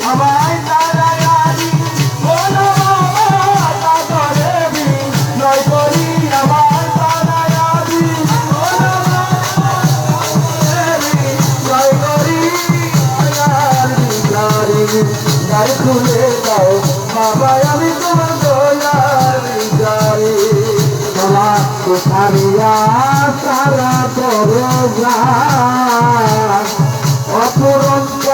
আমায় তারায়ারি বলো তারে বিনয় করি আমায় তারায়ারি বলো বিনয় করি গায়ে খুলে দাও বাবা আমি তোমার দয়ার গায়ে তোমার কোথারিয়া সারা পরগ্রাম অপুরন্ত